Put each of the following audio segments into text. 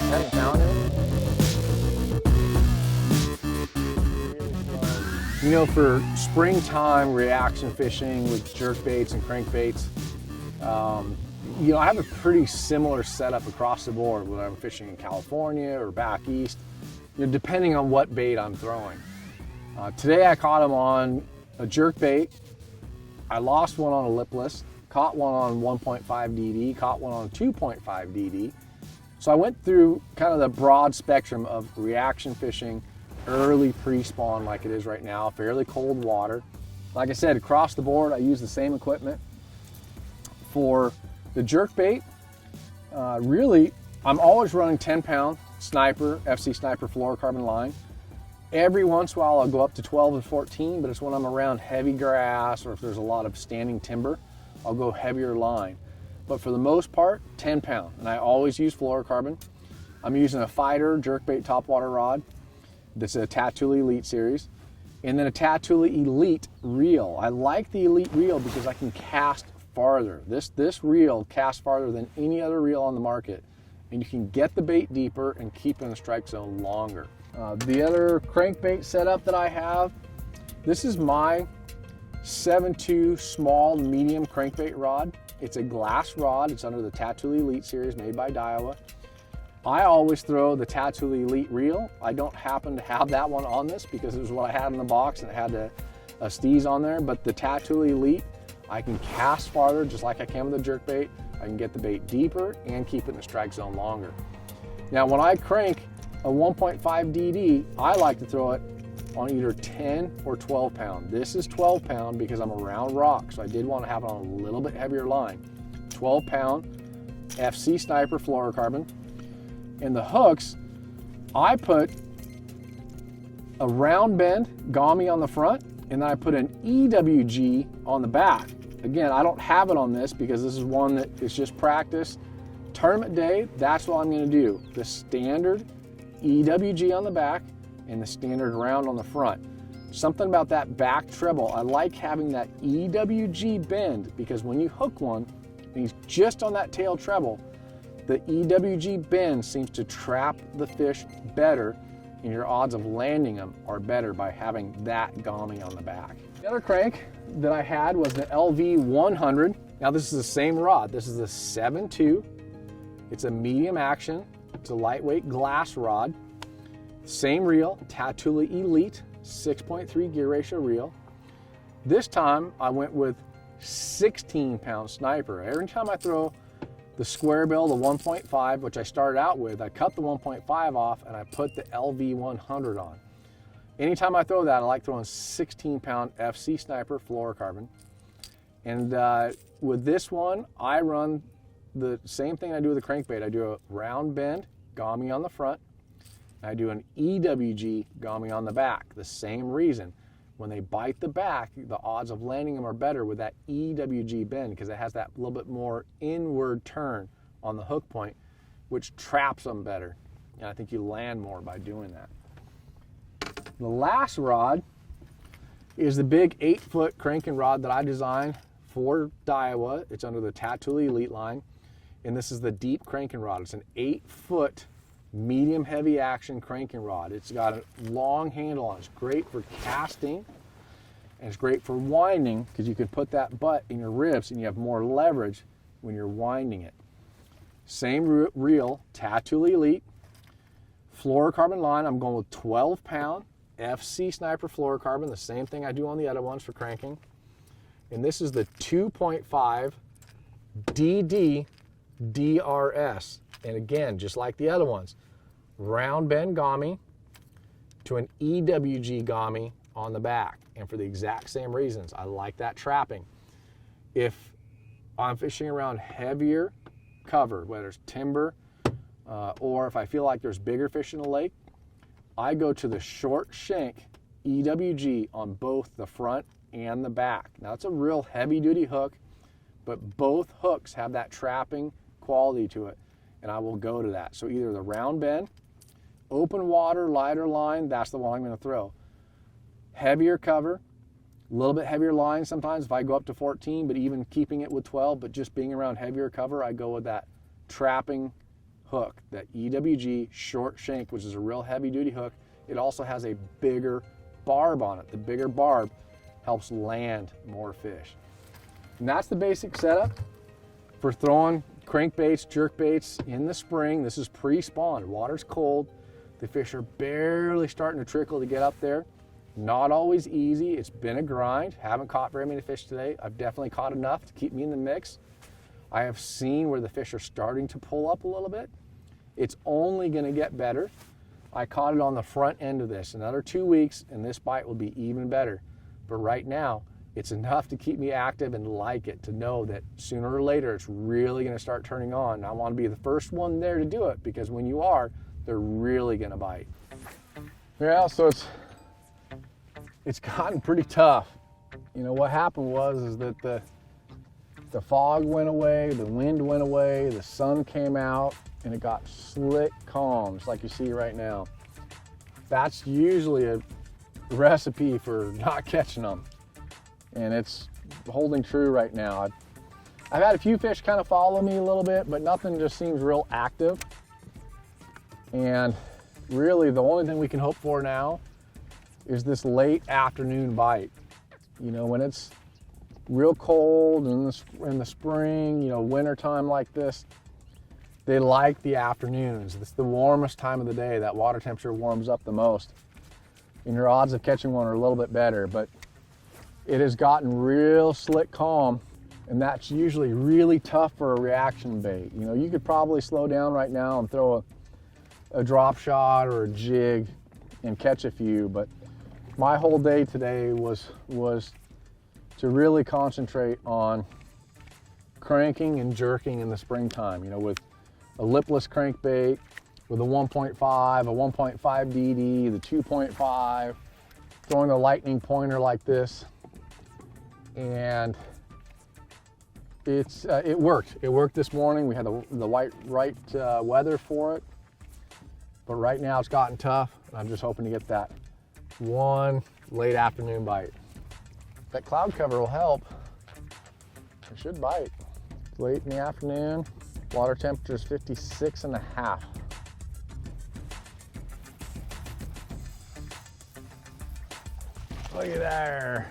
10 pound in it. You know, for springtime reaction fishing with jerk baits and crankbaits, you know, I have a pretty similar setup across the board, whether I'm fishing in California or back east, you know, depending on what bait I'm throwing. Today I caught them on a jerk bait. I lost one on a lipless, caught one on 1.5 DD, caught one on 2.5 DD. So I went through kind of the broad spectrum of reaction fishing, early pre-spawn like it is right now, fairly cold water. Like I said, across the board, I use the same equipment. For the jerk bait, really, I'm always running 10 pound Sniper, FC Sniper fluorocarbon line. Every once in a while I'll go up to 12 and 14, but it's when I'm around heavy grass or if there's a lot of standing timber, I'll go heavier line. But for the most part, 10 pound, and I always use fluorocarbon. I'm using a Fighter jerkbait topwater rod. This is a Tatula Elite series. And then a Tatula Elite reel. I like the Elite reel because I can cast farther. This reel casts farther than any other reel on the market. And you can get the bait deeper and keep it in the strike zone longer. The other crankbait setup that I have, this is my 7.2 small to medium crankbait rod. It's a glass rod. It's under the Tatula Elite series made by Daiwa. I always throw the Tatula Elite reel. I don't happen to have that one on this because it was what I had in the box and it had a steez on there, but the Tatula Elite, I can cast farther just like I can with a jerkbait. I can get the bait deeper and keep it in the strike zone longer. Now when I crank a 1.5 DD, I like to throw it on either 10 or 12 pound. This is 12 pound because I'm around rock, so I did want to have it on a little bit heavier line. 12 pound FC Sniper fluorocarbon. In the hooks, I put a round bend Gami on the front, and then I put an EWG on the back. Again, I don't have it on this because this is one that is just practice. Tournament day, that's what I'm going to do. The standard EWG on the back and the standard round on the front. Something about that back treble, I like having that EWG bend because when you hook one and he's just on that tail treble, the EWG bend seems to trap the fish better and your odds of landing them are better by having that Gami on the back. The other crank that I had was the LV100. Now this is the same rod. This is the 7.2. It's a medium action. It's a lightweight glass rod. Same reel, Tatula Elite, 6.3 gear ratio reel. This time I went with 16 pound Sniper. Every time I throw the square bill, the 1.5, which I started out with, I cut the 1.5 off and I put the LV100 on. Anytime I throw that, I like throwing 16 pound FC Sniper fluorocarbon. And with this one, I run the same thing I do with the crankbait. I do a round bend Gami on the front. I do an EWG Gami on the back. The same reason. When they bite the back, the odds of landing them are better with that EWG bend because it has that little bit more inward turn on the hook point, which traps them better. And I think you land more by doing that. The last rod is the big 8-foot cranking rod that I designed for Daiwa. It's under the Tatula Elite line. And this is the deep cranking rod. It's an 8-foot medium heavy action cranking rod. It's got a long handle on it. It's great for casting and it's great for winding because you can put that butt in your ribs and you have more leverage when you're winding it. Same reel, Tatula Elite. Fluorocarbon line, I'm going with 12 pound FC Sniper fluorocarbon, the same thing I do on the other ones for cranking. And this is the 2.5 DD DRS. And again, just like the other ones, round bend Gami to an EWG Gami on the back. And for the exact same reasons, I like that trapping. If I'm fishing around heavier cover, whether it's timber or if I feel like there's bigger fish in the lake, I go to the short shank EWG on both the front and the back. Now it's a real heavy duty hook, but both hooks have that trapping quality to it. And I will go to that. So either the round bend, open water, lighter line, that's the one I'm going to throw. Heavier cover, a little bit heavier line sometimes if I go up to 14, but even keeping it with 12, but just being around heavier cover, I go with that trapping hook, that EWG short shank, which is a real heavy duty hook. It also has a bigger barb on it. The bigger barb helps land more fish. And that's the basic setup for throwing crankbaits, jerkbaits in the spring. This is pre-spawn. Water's cold. The fish are barely starting to trickle to get up there. Not always easy. It's been a grind. Haven't caught very many fish today. I've definitely caught enough to keep me in the mix. I have seen where the fish are starting to pull up a little bit. It's only going to get better. I caught it on the front end of this. Another 2 weeks and this bite will be even better. But right now, it's enough to keep me active and like it, to know that sooner or later it's really going to start turning on. And I want to be the first one there to do it, because when you are, they're really going to bite. Yeah, so it's gotten pretty tough. You know, what happened is that the fog went away, the wind went away, the sun came out, and it got slick calms like you see right now. That's usually a recipe for not catching them, and it's holding true right now. I've had a few fish kind of follow me a little bit, but nothing just seems real active. And really the only thing we can hope for now is this late afternoon bite. You know, when it's real cold in the spring, you know, winter time like this, they like the afternoons. It's the warmest time of the day. That water temperature warms up the most, and your odds of catching one are a little bit better. But it has gotten real slick calm, and that's usually really tough for a reaction bait. You know, you could probably slow down right now and throw a drop shot or a jig and catch a few, but my whole day today was to really concentrate on cranking and jerking in the springtime, you know, with a lipless crankbait, with a 1.5, a 1.5 DD, the 2.5, throwing a lightning pointer like this. And it worked. It worked this morning. We had the right weather for it. But right now it's gotten tough. I'm just hoping to get that one late afternoon bite. That cloud cover will help. It should bite. It's late in the afternoon. Water temperature is 56.5. Look at there.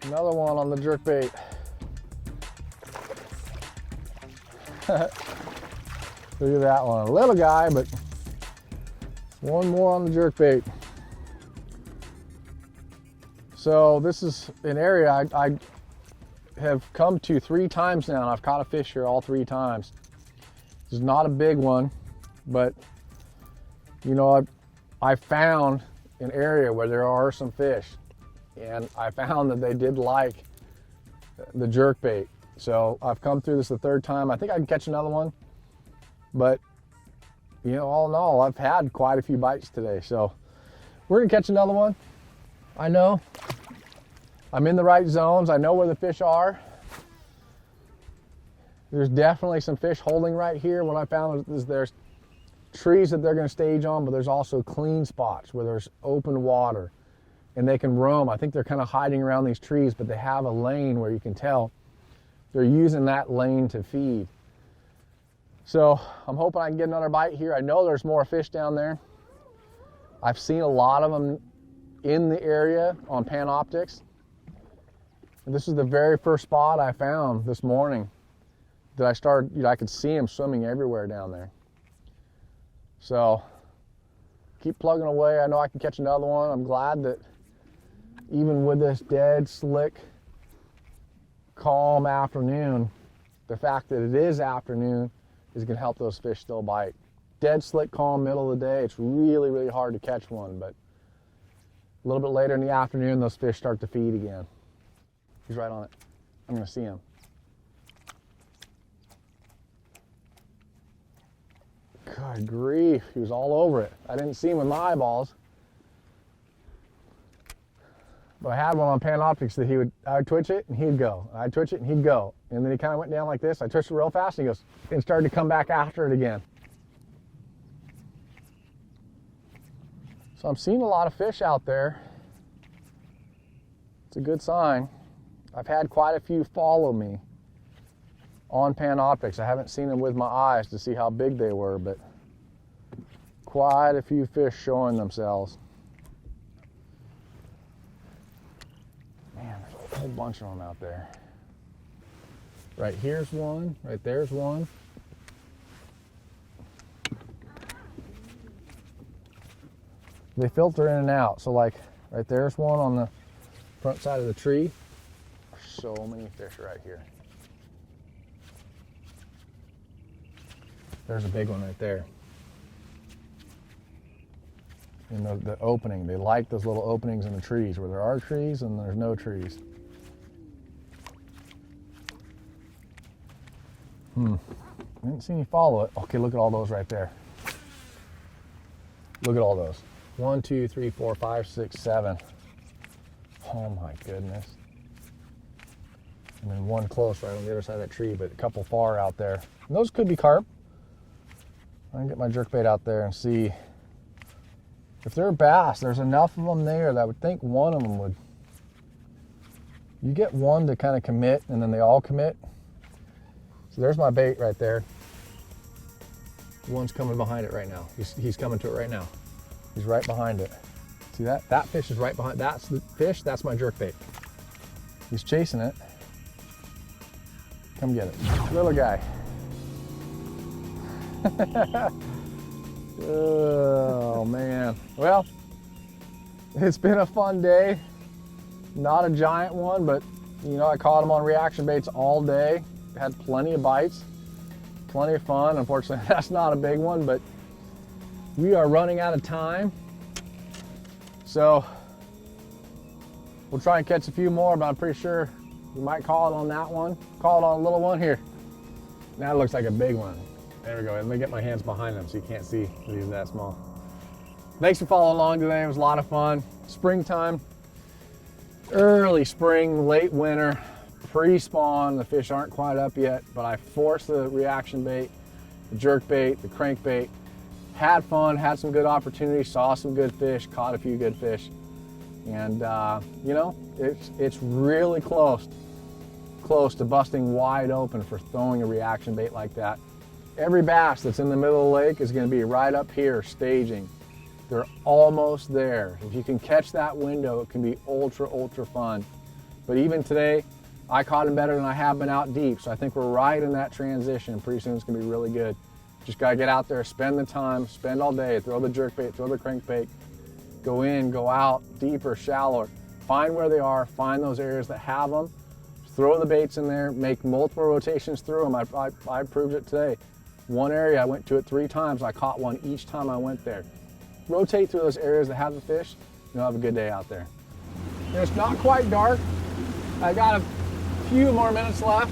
Another one on the jerkbait. Look at that one. A little guy, but one more on the jerkbait. So this is an area I have come to 3 times now, and I've caught a fish here all 3 times. This is not a big one, but you know, I found an area where there are some fish, and I found that they did like the jerkbait. So I've come through this the 3rd time. I think I can catch another one, but you know, all in all, I've had quite a few bites today. So we're gonna catch another one. I know I'm in the right zones. I know where the fish are. There's definitely some fish holding right here. What I found is there's trees that they're going to stage on, but there's also clean spots where there's open water and they can roam. I think they're kind of hiding around these trees, but they have a lane where you can tell they're using that lane to feed. So I'm hoping I can get another bite here. I know there's more fish down there. I've seen a lot of them in the area on Panoptics. And this is the very first spot I found this morning that I started, you know, I could see them swimming everywhere down there. So keep plugging away. I know I can catch another one. I'm glad that even with this dead, slick, calm afternoon, the fact that it is afternoon is going to help those fish still bite. Dead, slick, calm, middle of the day, it's really, really hard to catch one, but a little bit later in the afternoon, those fish start to feed again. He's right on it. I'm going to see him. Good grief, he was all over it. I didn't see him with my eyeballs. But I had one on Panoptics that I would twitch it and he'd go. I'd twitch it and he'd go. And then he kind of went down like this. I twitched it real fast and he goes, and started to come back after it again. So I'm seeing a lot of fish out there. It's a good sign. I've had quite a few follow me. on pan optics. I haven't seen them with my eyes to see how big they were, but quite a few fish showing themselves. Man, there's a whole bunch of them out there. Right here's one, right there's one. They filter in and out, so like right there's one on the front side of the tree. So many fish right here. There's a big one right there. And the opening, they like those little openings in the trees where there are trees and there's no trees. I didn't see any follow it. Okay, look at all those right there. Look at all those. 1, 2, 3, 4, 5, 6, 7. Oh my goodness. And then one close right on the other side of that tree, but a couple far out there. And those could be carp. I can get my jerkbait out there and see if they're bass. There's enough of them there that I would think one of them would. You get one to kind of commit, and then they all commit. So there's my bait right there. One's coming behind it right now. He's coming to it right now. He's right behind it. See that? That fish is right behind. That's the fish. That's my jerkbait. He's chasing it. Come get it. Little guy. Oh man. Well, it's been a fun day. Not a giant one, but you know, I caught him on reaction baits all day. Had plenty of bites, plenty of fun. Unfortunately, that's not a big one, but we are running out of time. So we'll try and catch a few more, but I'm pretty sure we might call it on that one. Call it on a little one here. Now it looks like a big one. There we go. Let me get my hands behind them so you can't see that he's that small. Thanks for following along today. It was a lot of fun. Springtime, early spring, late winter, pre-spawn. The fish aren't quite up yet, but I forced the reaction bait, the jerk bait, the crankbait. Had fun, had some good opportunities, saw some good fish, caught a few good fish. And you know, it's really close to busting wide open for throwing a reaction bait like that. Every bass that's in the middle of the lake is going to be right up here staging. They're almost there. If you can catch that window, it can be ultra fun. But even today, I caught them better than I have been out deep. So I think we're right in that transition. Pretty soon it's going to be really good. Just got to get out there, spend the time, spend all day, throw the jerkbait, throw the crankbait, go in, go out, deeper, shallower. Find where they are, find those areas that have them, throw the baits in there, make multiple rotations through them. I proved it today. One area, I went to it 3 times. I caught one each time I went there. Rotate through those areas that have the fish, you'll have a good day out there. And it's not quite dark. I got a few more minutes left.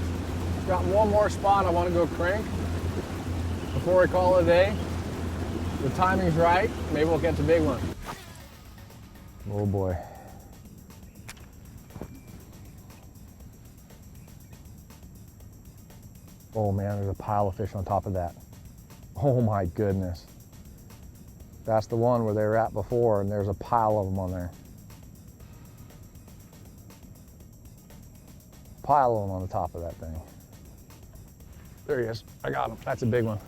Got one more spot I want to go crank before we call it a day. The timing's right. Maybe we'll catch a big one. Oh boy. Oh man, there's a pile of fish on top of that. Oh my goodness. That's the one where they were at before, and there's a pile of them on there. Pile of them on the top of that thing. There he is. I got him. That's a big one.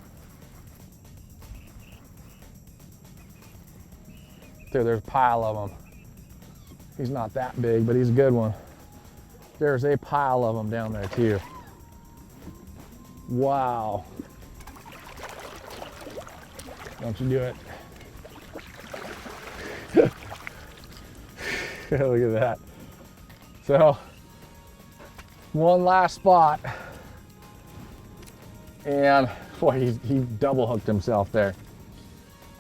Dude, there's a pile of them. He's not that big, but he's a good one. There's a pile of them down there too. Wow. Don't you do it. Look at that. So, one last spot. And boy, he double hooked himself there.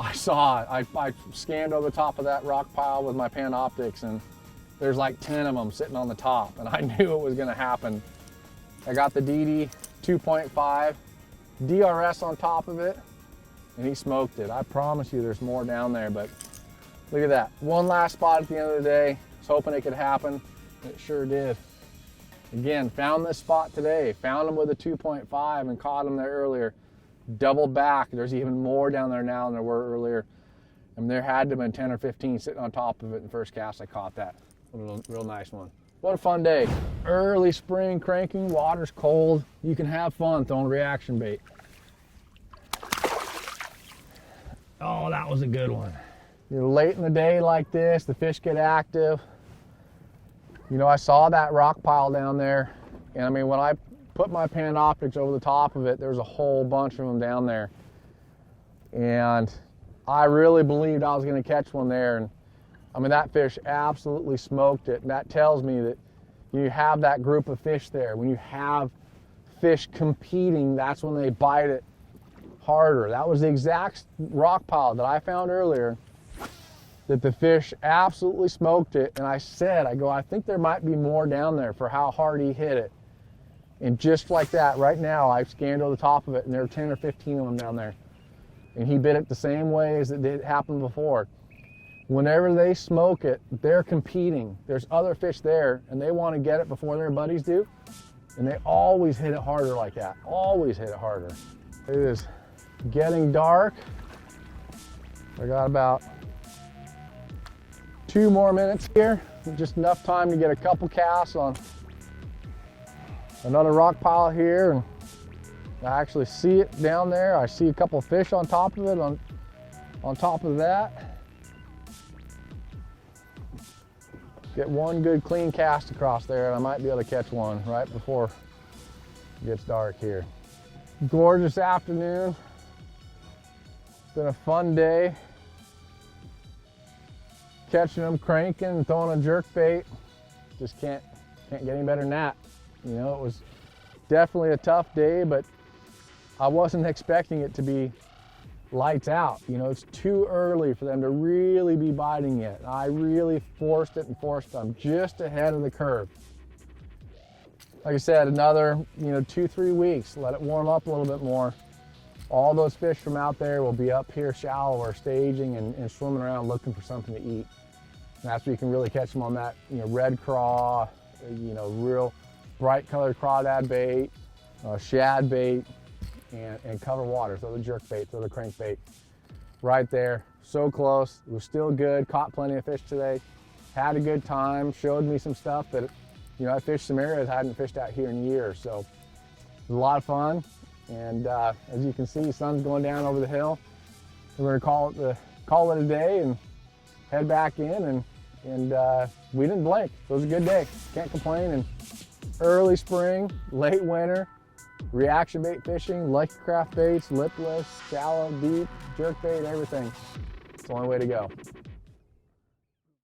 I saw it. I scanned over the top of that rock pile with my pan optics, and there's like 10 of them sitting on the top, and I knew it was gonna happen. I got the DD 2.5 DRS on top of it, and he smoked it. I promise you there's more down there, but look at that. One last spot at the end of the day. I was hoping it could happen. It sure did. Again, found this spot today. Found him with a 2.5 and caught him there earlier. Double back. There's even more down there now than there were earlier. And there had to have been 10 or 15 sitting on top of it in the first cast. I caught that. A real nice one. What a fun day. Early spring cranking, water's cold. You can have fun throwing reaction bait. Oh, that was a good one. You're late in the day like this, the fish get active. You know, I saw that rock pile down there, and I mean, when I put my Panoptics over the top of it, there's a whole bunch of them down there. And I really believed I was gonna catch one there, and I mean, that fish absolutely smoked it, and that tells me that you have that group of fish there. When you have fish competing, that's when they bite it harder. That was the exact rock pile that I found earlier that the fish absolutely smoked it, and I said, I think there might be more down there for how hard he hit it. And just like that, right now, I've scanned over the top of it, and there are 10 or 15 of them down there. And he bit it the same way as it did happen before. Whenever they smoke it, they're competing. There's other fish there, and they want to get it before their buddies do. And they always hit it harder like that. Always hit it harder. It is getting dark. I got about 2 more minutes here. Just enough time to get a couple casts on another rock pile here. And I actually see it down there. I see a couple fish on top of it, on top of that. Get one good clean cast across there, and I might be able to catch one right before it gets dark here. Gorgeous afternoon. It's been a fun day. Catching them, cranking, and throwing a jerkbait. Just can't get any better than that. You know, it was definitely a tough day, but I wasn't expecting it to be lights out. You know, it's too early for them to really be biting yet. I really forced it and forced them just ahead of the curve. Like I said, another, 2-3 weeks, let it warm up a little bit more. All those fish from out there will be up here shallower, staging and swimming around looking for something to eat. And that's where you can really catch them on that, red craw, real bright colored crawdad bait, shad bait, and cover water. So the jerk bait, so the crankbait, right there. So close. It was still good. Caught plenty of fish today. Had a good time. Showed me some stuff that, I fished some areas I hadn't fished out here in years. So it was a lot of fun. And as you can see, the sun's going down over the hill. We're gonna call it a day and head back in. And we didn't blink. So it was a good day. Can't complain. And early spring, late winter. Reaction bait fishing, Lucky Craft baits, lipless, shallow, deep, jerk bait, everything. It's the only way to go.